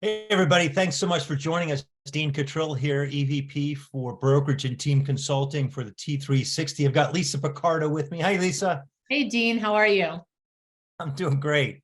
Hey, everybody. Thanks so much for joining us. Dean Cottrill here, EVP for Brokerage and Team Consulting for the T360. I've got Lisa Picardo with me. Hi, Lisa. Hey, Dean, how are you? I'm doing great.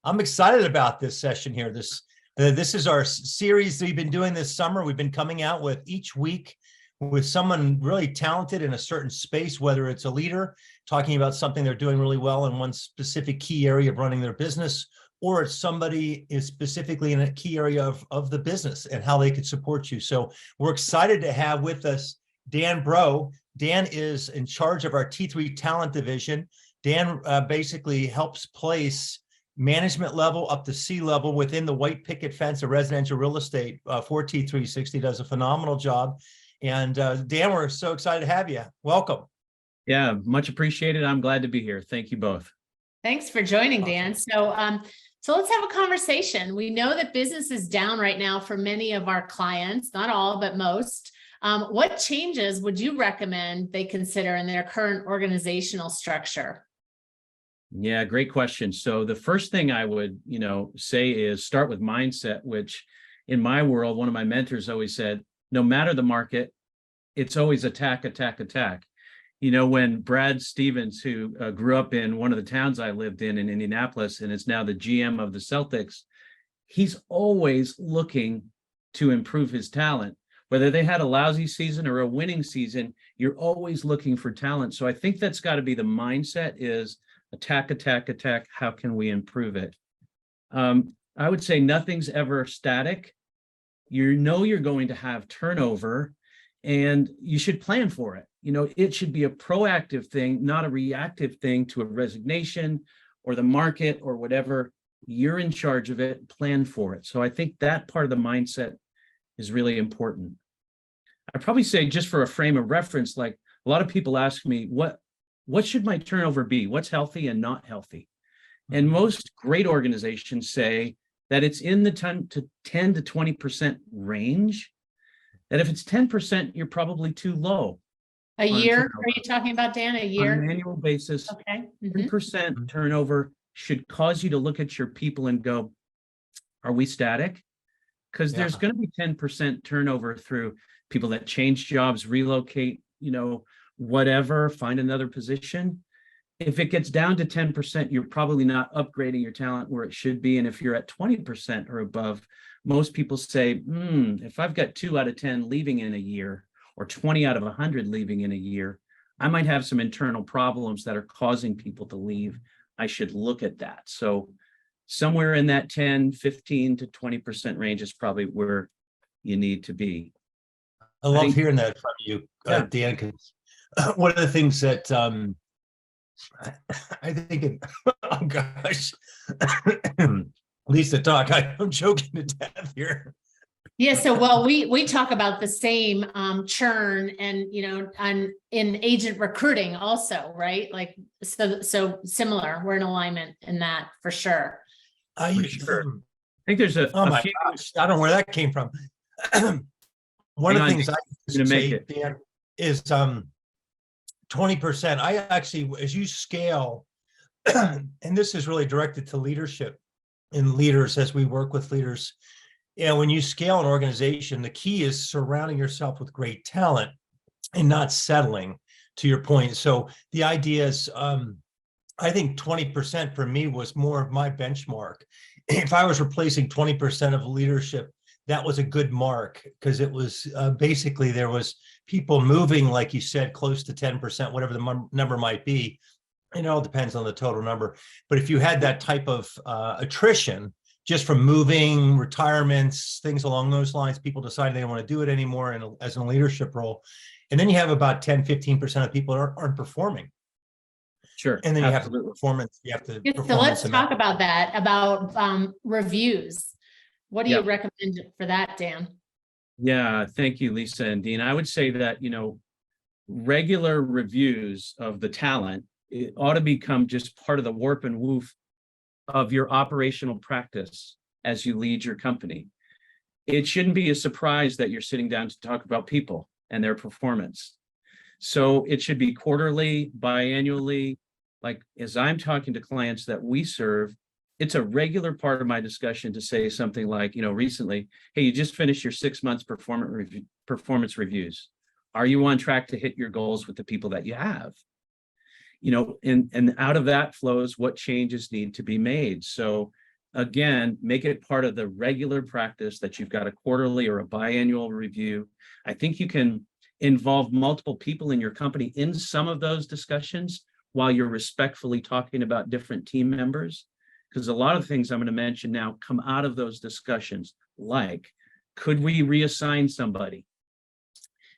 I'm excited about this session here. This is our series we've been doing this summer. We've been coming out with each week with someone really talented in a certain space, whether it's a leader talking about something they're doing really well in one specific key area of running their business, or it's somebody is specifically in a key area of the business and how they could support you. So we're excited to have with us Dan Bro. Dan is in charge of our T3 Talent Division. Dan basically helps place management level up to C-level within the white picket fence of residential real estate for T360. Does a phenomenal job. And Dan, we're so excited to have you. Welcome. Yeah, much appreciated. I'm glad to be here. Thank you both. Thanks for joining, Dan. So let's have a conversation. We know that business is down right now for many of our clients, not all, but most. What changes would you recommend they consider in their current organizational structure? Yeah, great question. So the first thing I would, say is start with mindset, which in my world, one of my mentors always said, no matter the market, it's always attack, attack, attack. When Brad Stevens, who grew up in one of the towns I lived in Indianapolis, and is now the GM of the Celtics, he's always looking to improve his talent. Whether they had a lousy season or a winning season, you're always looking for talent. So I think that's got to be the mindset is attack, attack, attack. How can we improve it? I would say nothing's ever static. You're going to have turnover, and you should plan for it. It should be a proactive thing, not a reactive thing to a resignation or the market or whatever. You're in charge of it, plan for it. So I think that part of the mindset is really important. I'd probably say, just for a frame of reference, like a lot of people ask me, what should my turnover be? What's healthy and not healthy? And most great organizations say that it's in the 10 to 20% range. That if it's 10%, you're probably too low. A year? Are you talking about, Dan? A year? On an annual basis, Okay. 10% turnover should cause you to look at your people and go, are we static? Because there's going to be 10% turnover through people that change jobs, relocate, whatever, find another position. If it gets down to 10%, you're probably not upgrading your talent where it should be. And if you're at 20% or above, most people say, if I've got 2 out of 10 leaving in a year, or 20 out of 100 leaving in a year, I might have some internal problems that are causing people to leave. I should look at that. So somewhere in that 10, 15 to 20% range is probably where you need to be. I love hearing that from you, Dan, because one of the things that I think, oh gosh, Lisa, talk. I'm joking to death here. Yeah, so we talk about the same churn and in agent recruiting also, right? Like so similar. We're in alignment in that for sure. Sure. I think there's oh my gosh, I don't know where that came from. One of the things I used to say, Dan, is 20%. I actually, as you scale, and this is really directed to leadership and leaders as we work with leaders. When you scale an organization, the key is surrounding yourself with great talent and not settling, to your point. So the idea is, I think 20% for me was more of my benchmark. If I was replacing 20% of leadership, that was a good mark, because it was basically there was people moving, like you said, close to 10%, whatever the number might be. It all depends on the total number. But if you had that type of attrition, just from moving, retirements, things along those lines, people decide they don't want to do it anymore as in a leadership role. And then you have about 10, 15% of people aren't performing. Sure. And then you have to performance. You have to. So let's talk about that, about reviews. What do you recommend for that, Dan? Yeah, thank you, Lisa and Dean. I would say that, regular reviews of the talent, it ought to become just part of the warp and woof of your operational practice as you lead your company. It shouldn't be a surprise that you're sitting down to talk about people and their performance. So it should be quarterly, biannually. Like, as I'm talking to clients that we serve, it's a regular part of my discussion to say something like, recently, hey, you just finished your 6 months performance reviews. Are you on track to hit your goals with the people that you have? And out of that flows what changes need to be made. So again, make it part of the regular practice that you've got a quarterly or a biannual review. I think you can involve multiple people in your company in some of those discussions while you're respectfully talking about different team members. Because a lot of things I'm going to mention now come out of those discussions, like, could we reassign somebody?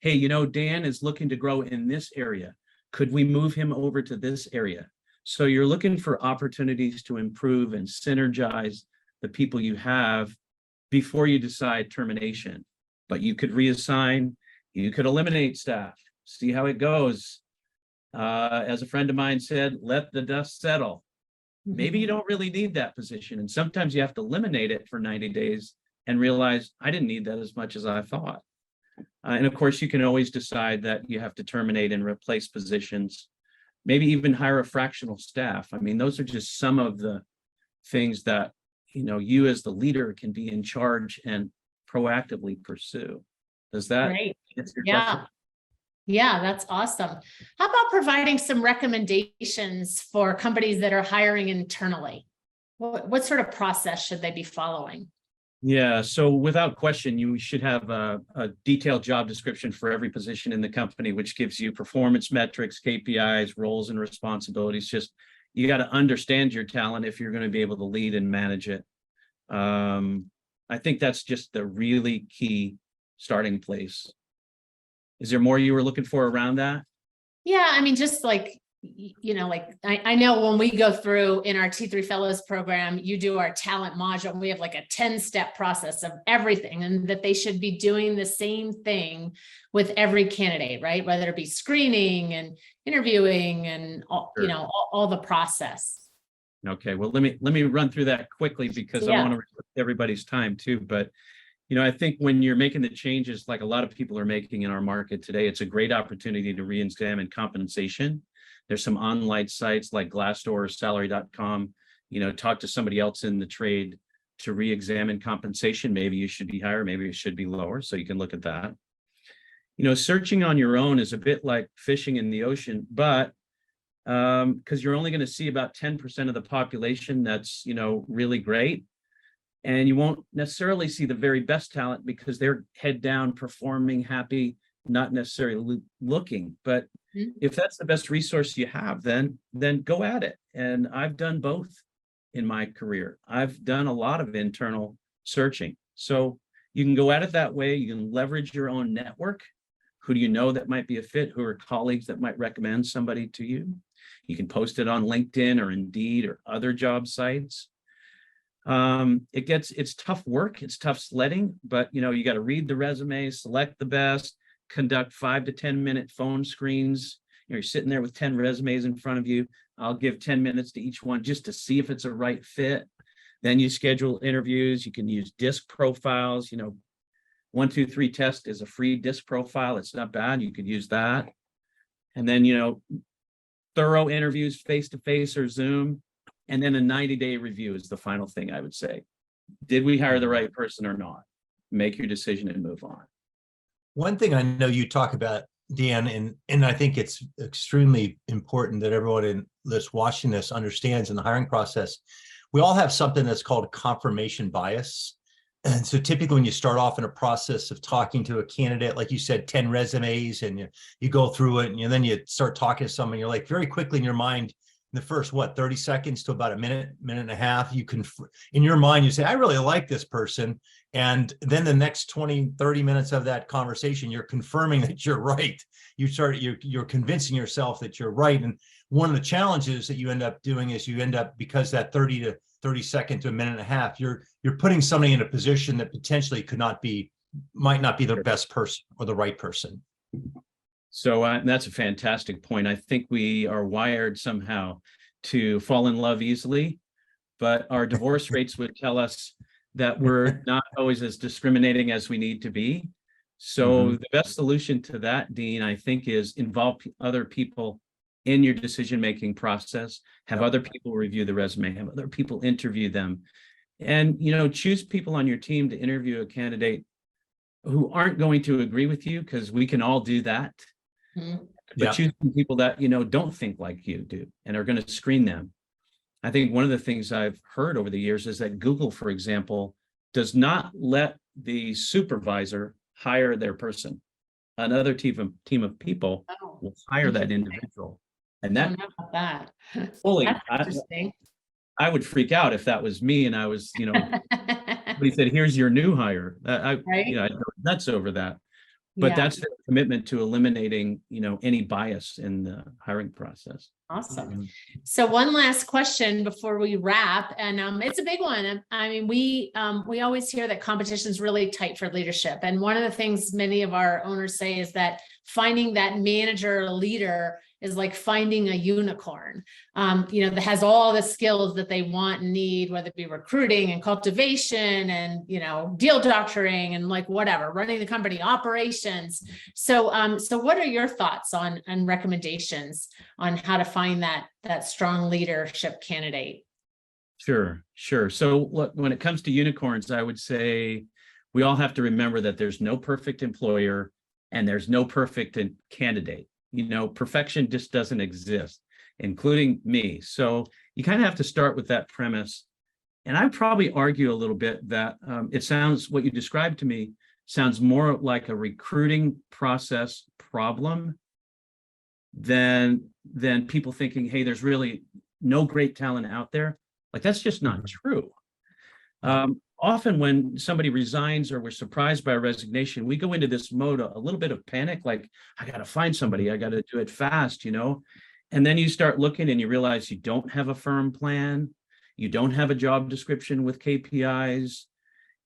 Hey, Dan is looking to grow in this area. Could we move him over to this area? So you're looking for opportunities to improve and synergize the people you have before you decide termination. But you could reassign, you could eliminate staff, see how it goes. As a friend of mine said, let the dust settle. Maybe you don't really need that position. And sometimes you have to eliminate it for 90 days and realize I didn't need that as much as I thought. And of course, you can always decide that you have to terminate and replace positions, maybe even hire a fractional staff. I mean, those are just some of the things that, you as the leader can be in charge and proactively pursue. Does that answer your question? Yeah, that's awesome. How about providing some recommendations for companies that are hiring internally? What sort of process should they be following? Yeah, so without question, you should have a detailed job description for every position in the company, which gives you performance metrics, KPIs, roles and responsibilities. Just, you got to understand your talent if you're going to be able to lead and manage it. I think that's just the really key starting place. Is there more you were looking for around that? Yeah, I mean, just like, I know when we go through in our T3 Fellows program, you do our talent module, we have like a 10-step process of everything, and that they should be doing the same thing with every candidate, right? Whether it be screening and interviewing and all, all the process. Okay, well, let me run through that quickly because I want to respect everybody's time too. But I think when you're making the changes, like a lot of people are making in our market today, it's a great opportunity to re-examine compensation. There's some online sites like Glassdoor or Salary.com, talk to somebody else in the trade to re-examine compensation. Maybe you should be higher, maybe it should be lower. So you can look at that. Searching on your own is a bit like fishing in the ocean, but because you're only going to see about 10% of the population that's, really great. And you won't necessarily see the very best talent because they're head down, performing, happy, not necessarily looking. But if that's the best resource you have, then go at it. And I've done both in my career. I've done a lot of internal searching. So you can go at it that way. You can leverage your own network. Who do you know that might be a fit? Who are colleagues that might recommend somebody to you? You can post it on LinkedIn or Indeed or other job sites. It's tough work, it's tough sledding, but you got to read the resumes, select the best, conduct 5 to 10 minute phone screens. You're sitting there with 10 resumes in front of you. I'll give 10 minutes to each one just to see if it's a right fit. Then you schedule interviews. You can use DISC profiles. 1, 2, 3 test is a free DISC profile. It's not bad. You could use that. And then thorough interviews face-to-face or Zoom. And then a 90-day review is the final thing I would say. Did we hire the right person or not? Make your decision and move on. One thing I know you talk about, Dan, and I think it's extremely important that everyone that's watching this understands in the hiring process, we all have something that's called confirmation bias. And so typically when you start off in a process of talking to a candidate, like you said, 10 resumes, and you go through it, and then you start talking to someone, you're like very quickly in your mind, in the first, 30 seconds to about a minute and a half, you can, in your mind, you say, I really like this person. And then the next 20, 30 minutes of that conversation, you're confirming that you're right. You're convincing yourself that you're right. And one of the challenges that you end up doing is because that 30 to 30 second to a minute and a half, you're putting somebody in a position that potentially might not be the best person or the right person. So that's a fantastic point. I think we are wired somehow to fall in love easily, but our divorce rates would tell us that we're not always as discriminating as we need to be. So the best solution to that, Dean, I think, is involve other people in your decision-making process, have other people review the resume, have other people interview them, and, choose people on your team to interview a candidate who aren't going to agree with you, because we can all do that. Mhm. But choose some people that, don't think like you do and are going to screen them. I think one of the things I've heard over the years is that Google, for example, does not let the supervisor hire their person. Another team of people Oh, will hire that interesting. individual. And I that don't know about that. fully, That's interesting. I would freak out if that was me and I was, he said, here's your new hire. I'd go nuts over that. But Yeah, that's the commitment to eliminating, any bias in the hiring process. awesome. So one last question before we wrap, and it's a big one. I mean, we always hear that competition is really tight for leadership, and one of the things many of our owners say is that finding that manager or leader is like finding a unicorn, that has all the skills that they want and need, whether it be recruiting and cultivation and, deal doctoring and like whatever, running the company, operations. So, so what are your thoughts on recommendations on how to find that strong leadership candidate? Sure. So look, when it comes to unicorns, I would say we all have to remember that there's no perfect employer and there's no perfect candidate. Perfection just doesn't exist, including me. So you kind of have to start with that premise. And I'd probably argue a little bit that what you described to me sounds more like a recruiting process problem than people thinking, hey, there's really no great talent out there. Like, that's just not true. Often when somebody resigns or we're surprised by a resignation, we go into this mode, a little bit of panic, like, I got to find somebody, I got to do it fast, and then you start looking and you realize you don't have a firm plan. You don't have a job description with KPIs.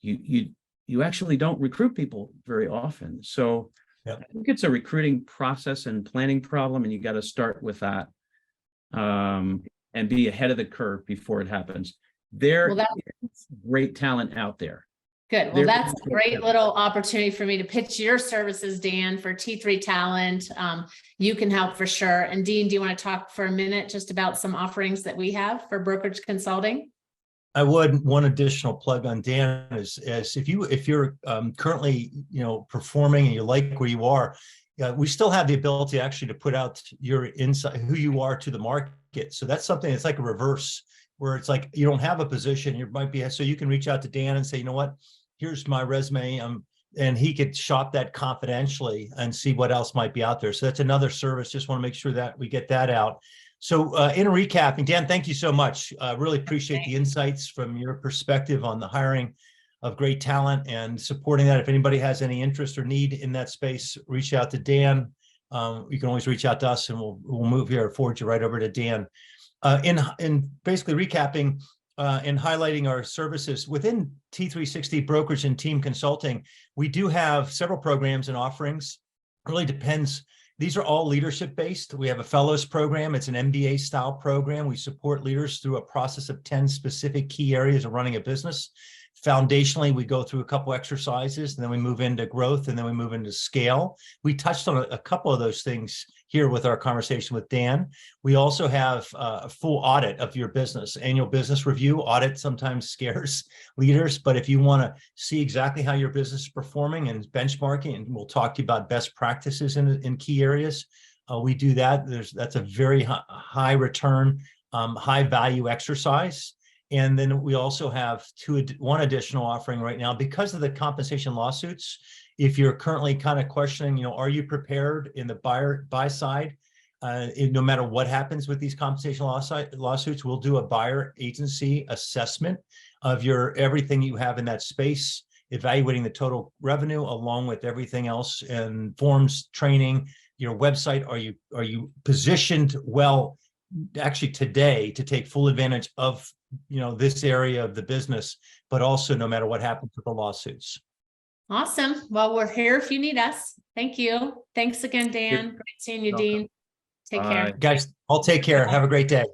You actually don't recruit people very often. So I think it's a recruiting process and planning problem, and you got to start with that and be ahead of the curve before it happens. There is great talent out there. Good. Well, that's a great little opportunity for me to pitch your services, Dan, for T3 Talent. You can help for sure. And Dean, do you want to talk for a minute just about some offerings that we have for brokerage consulting? I would. One additional plug on Dan is if you're currently performing and you like where you are, we still have the ability actually to put out your insight, who you are, to the market. So that's something that's like a reverse, where it's like you don't have a position, so you can reach out to Dan and say, you know what, here's my resume, and he could shop that confidentially and see what else might be out there. So that's another service. Just want to make sure that we get that out. So in recapping, Dan, thank you so much. Really appreciate the insights from your perspective on the hiring of great talent and supporting that. If anybody has any interest or need in that space, reach out to Dan. You can always reach out to us, and we'll move here, forward you right over to Dan. In basically recapping and highlighting our services within T360 Brokerage and Team Consulting, we do have several programs and offerings. Really depends. These are all leadership based. We have a fellows program. It's an MBA style program. We support leaders through a process of 10 specific key areas of running a business. Foundationally, we go through a couple exercises, and then we move into growth, and then we move into scale. We touched on a couple of those things here with our conversation with Dan. We also have a full audit of your business, annual business review. Audit sometimes scares leaders, but if you want to see exactly how your business is performing and benchmarking, and we'll talk to you about best practices in key areas, we do that. That's a very high return, high value exercise. And then we also have one additional offering right now because of the compensation lawsuits. If you're currently kind of questioning, are you prepared in the buy side? No matter what happens with these compensation lawsuits, we'll do a buyer agency assessment of everything you have in that space, evaluating the total revenue along with everything else, and forms, training, your website. Are you positioned well actually today to take full advantage of this area of the business, but also no matter what happens with the lawsuits. Awesome. Well, we're here if you need us. Thank you. Thanks again, Dan. Great seeing you, Dean. Take care. Guys, all take care. Have a great day.